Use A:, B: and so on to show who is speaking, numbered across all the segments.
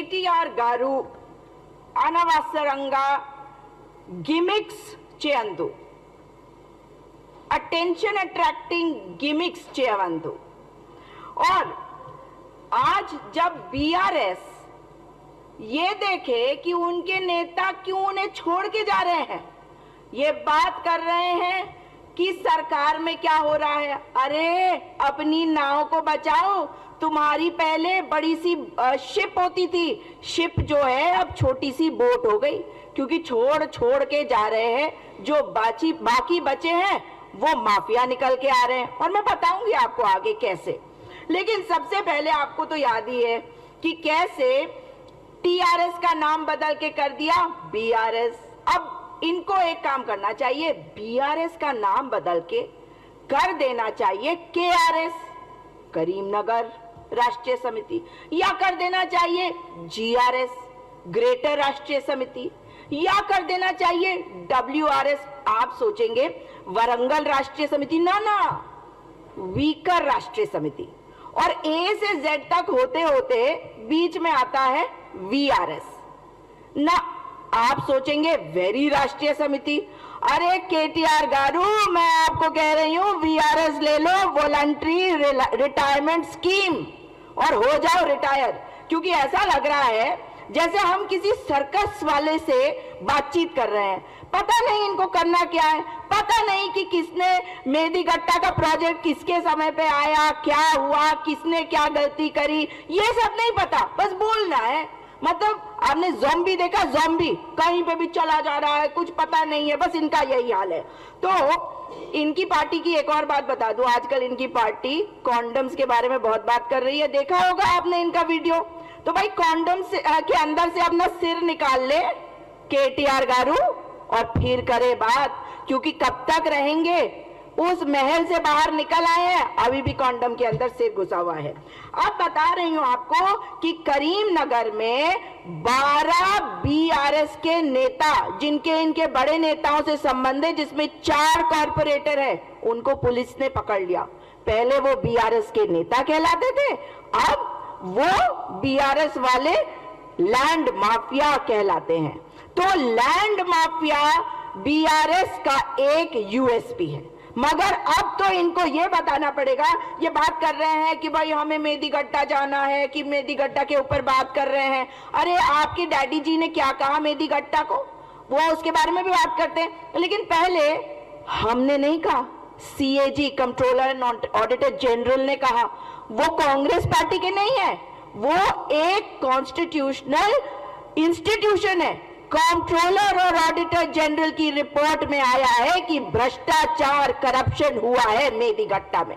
A: KTR गारू अनवसरंगा gimmicks चेयंदु, attention attracting gimmicks चेयवंदु। और आज जब BRS ये देखे कि उनके नेता क्यों उन्हें छोड़ के जा रहे हैं, ये बात कर रहे हैं कि सरकार में क्या हो रहा है। अरे अपनी नाव को बचाओ, तुम्हारी पहले बड़ी सी शिप होती थी, शिप जो है अब छोटी सी बोट हो गई, क्योंकि छोड़ छोड़ के जा रहे हैं। जो बाकी बचे हैं वो माफिया निकल के आ रहे हैं, और मैं बताऊंगी आपको आगे कैसे। लेकिन सबसे पहले आपको तो याद ही है कि कैसे TRS का नाम बदल के कर दिया BRS। अब इनको एक काम करना चाहिए, BRS का नाम बदल के कर देना चाहिए KRS, करीमनगर राष्ट्रीय समिति, या कर देना चाहिए GRS, ग्रेटर राष्ट्रीय समिति, या कर देना चाहिए WRS। आप सोचेंगे वरंगल राष्ट्रीय समिति, ना, वीकर राष्ट्रीय समिति। और A से Z तक होते होते बीच में आता है VRS ना। आप सोचेंगे वेरी राष्ट्रीय समिति। अरे KTR गारू, मैं आपको कह रही हूं VRS ले लो, वॉलंटरी रिटायरमेंट स्कीम, और हो जाओ रिटायर। क्योंकि ऐसा लग रहा है जैसे हम किसी सर्कस वाले से बातचीत कर रहे हैं। पता नहीं इनको करना क्या है, पता नहीं कि किसने मेदीगट्टा का प्रोजेक्ट किसके समय पे आया, क्या हुआ, किसने क्या गलती करी, ये सब नहीं पता, बस बोलना है। मतलब आपने ज़ॉम्बी देखा, ज़ॉम्बी कहीं पे भी चला जा रहा है, कुछ पता नहीं है, बस इनका यही हाल है। तो इनकी पार्टी की एक और बात बता दूं, आजकल इनकी पार्टी कॉन्डम्स के बारे में बहुत बात कर रही है, देखा होगा आपने इनका वीडियो। तो भाई कॉन्डम्स के अंदर से अपना सिर निकाल ले KTR गारू और फिर करे बात, क्योंकि कब तक रहेंगे, उस महल से बाहर निकल आए हैं, अभी भी कॉन्डम के अंदर सिर घुसा हुआ है। अब बता रही हूं आपको कि करीमनगर में 12 BRS के नेता, जिनके इनके बड़े नेताओं से संबंध है, जिसमें 4 कॉर्पोरेटर है, उनको पुलिस ने पकड़ लिया। पहले वो BRS के नेता कहलाते थे, अब वो BRS वाले लैंड माफिया कहलाते हैं। तो लैंड माफिया BRS का एक USP है, मगर अब तो इनको ये बताना पड़ेगा। ये बात कर रहे हैं कि भाई हमें मेदीगट्टा जाना है, कि मेदीगट्टा के ऊपर बात कर रहे हैं। अरे आपके डैडी जी ने क्या कहा मेदीगट्टा को, वो उसके बारे में भी बात करते हैं। लेकिन पहले हमने नहीं कहा, CAG controller and auditor general ने कहा। वो कांग्रेस पार्टी के नहीं है, वो एक कॉन्स्टिट्यूशनल इंस्टीट्यूशन है। कंट्रोलर और ऑडिटर जनरल की रिपोर्ट में आया है कि भ्रष्टाचार, करप्शन हुआ है मेदीगट्टा में।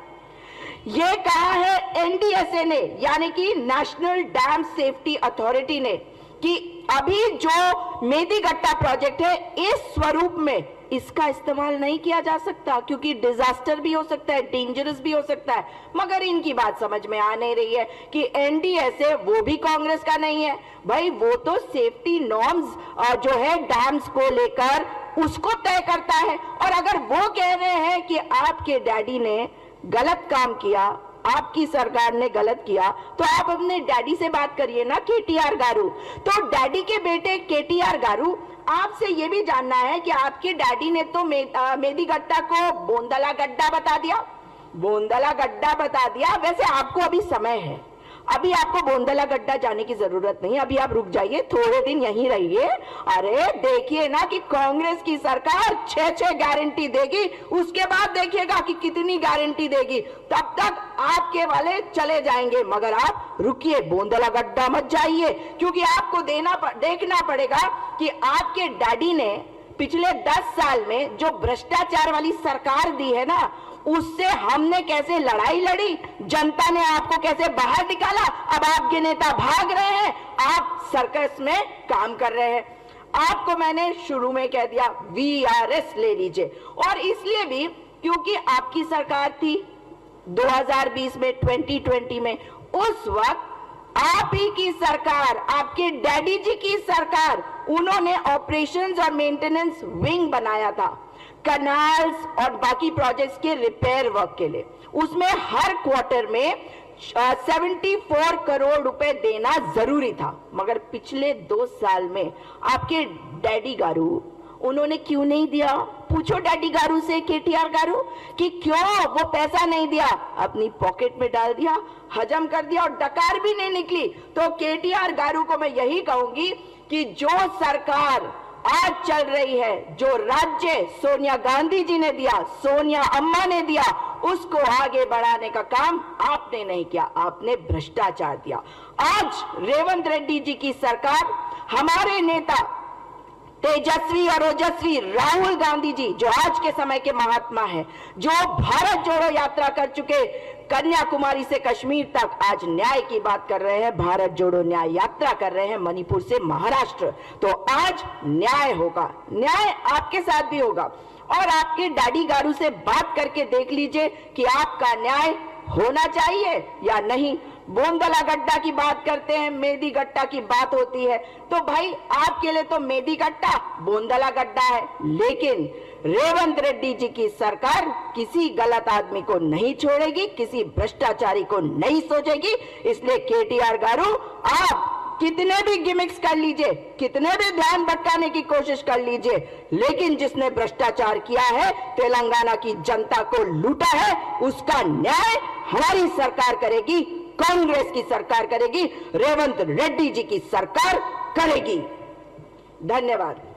A: यह कहा है NDSA ने, यानी कि नेशनल डैम सेफ्टी अथॉरिटी ने, कि अभी जो मेदीगट्टा प्रोजेक्ट है इस स्वरूप में इसका इस्तेमाल नहीं किया जा सकता, क्योंकि डिजास्टर भी हो सकता है, डेंजरस भी हो सकता है। मगर इनकी बात समझ में आ नहीं रही है कि NDSA वो भी कांग्रेस का नहीं है। भाई वो तो सेफ्टी नॉर्म्स जो है डैम्स को लेकर उसको तय करता है। और अगर वो कह रहे हैं कि आपके डैडी ने गलत काम किया, आपकी सरकार ने गलत किया, तो आप अपने डैडी से बात करिए ना KTR गारू। तो डैडी के बेटे KTR गारू, आपसे ये भी जानना है कि आपके डैडी ने तो मेदीगट्टा को बोंदला गड्ढा बता दिया, बोंदला गड्ढा बता दिया। वैसे आपको अभी समय है, अभी आपको बोंदला गड्ढा जाने की जरूरत नहीं, अभी आप रुक जाइए, थोड़े दिन यहीं रहिए। अरे देखिए ना कि कांग्रेस की सरकार 6 गारंटी देगी, उसके बाद देखिएगा कि कितनी गारंटी देगी, तब तक आपके वाले चले जाएंगे। मगर आप रुकिए, बोंदला गड्ढा मत जाइए, क्योंकि आपको देखना पड़ेगा कि आपके डैडी ने पिछले 10 साल में जो भ्रष्टाचार वाली सरकार दी है ना, उससे हमने कैसे लड़ाई लड़ी, जनता ने आपको कैसे बाहर निकाला। अब आपके नेता भाग रहे हैं, आप सर्कस में काम कर रहे हैं। आपको मैंने शुरू में कह दिया VRS ले लीजिए, और इसलिए भी क्योंकि आपकी सरकार थी 2020 में, 2020 में, उस वक्त आप ही की सरकार, आपके डैडी जी की सरकार, उन्होंने ऑपरेशंस और मेंटेनेंस विंग बनाया था कनाल्स और बाकी प्रोजेक्ट्स के रिपेयर वर्क के लिए। उसमें हर क्वार्टर में 74 करोड़ रुपए देना जरूरी था, मगर पिछले 2 साल में आपके डैडी गारू उन्होंने क्यों नहीं दिया? पूछो डैडी गारू से, केटीआर गारू, कि क्यों वो पैसा नहीं दिया? अपनी पॉकेट में डाल दिया, हजम कर दिया और डकार भी नहीं निकली। तो केटीआर गारू को मैं यही कहूंगी कि जो सरकार आज चल रही है, जो राज्य सोनिया गांधी जी ने दिया, सोनिया अम्मा ने दिया, उसको आगे बढ़ाने का काम आपने नहीं किया, आपने भ्रष्टाचार दिया। आज रेवंत रेड्डी जी की सरकार, हमारे नेता तेजस्वी और ओजस्वी राहुल गांधी जी, जो आज के समय के महात्मा हैं, जो भारत जोड़ो यात्रा कर चुके, कन्याकुमारी से कश्मीर तक आज न्याय की बात कर रहे हैं, भारत जोड़ो न्याय यात्रा कर रहे हैं, मणिपुर से महाराष्ट्र। तो आज न्याय होगा, न्याय आपके साथ भी होगा। और आपके डैडी गारू से बात करके देख लीजिए कि आपका न्याय होना चाहिए या नहीं। बोंदला गड्ढा की बात करते हैं, मेदी गड्ढा की बात होती है, तो भाई आपके लिए तो मेदी गड्ढा बोंदला गड्ढा है। लेकिन रेवंत रेड्डी जी की सरकार किसी गलत आदमी को नहीं छोड़ेगी, किसी भ्रष्टाचारी को नहीं सोचेगी। इसलिए केटीआर गारू, आप कितने भी गिमिक्स कर लीजिए, कितने भी ध्यान भटकाने की कोशिश कर लीजिए, लेकिन जिसने भ्रष्टाचार किया है, तेलंगाना की जनता को लूटा है, उसका न्याय हमारी सरकार करेगी, कांग्रेस की सरकार करेगी, रेवंत रेड्डी जी की सरकार करेगी। धन्यवाद।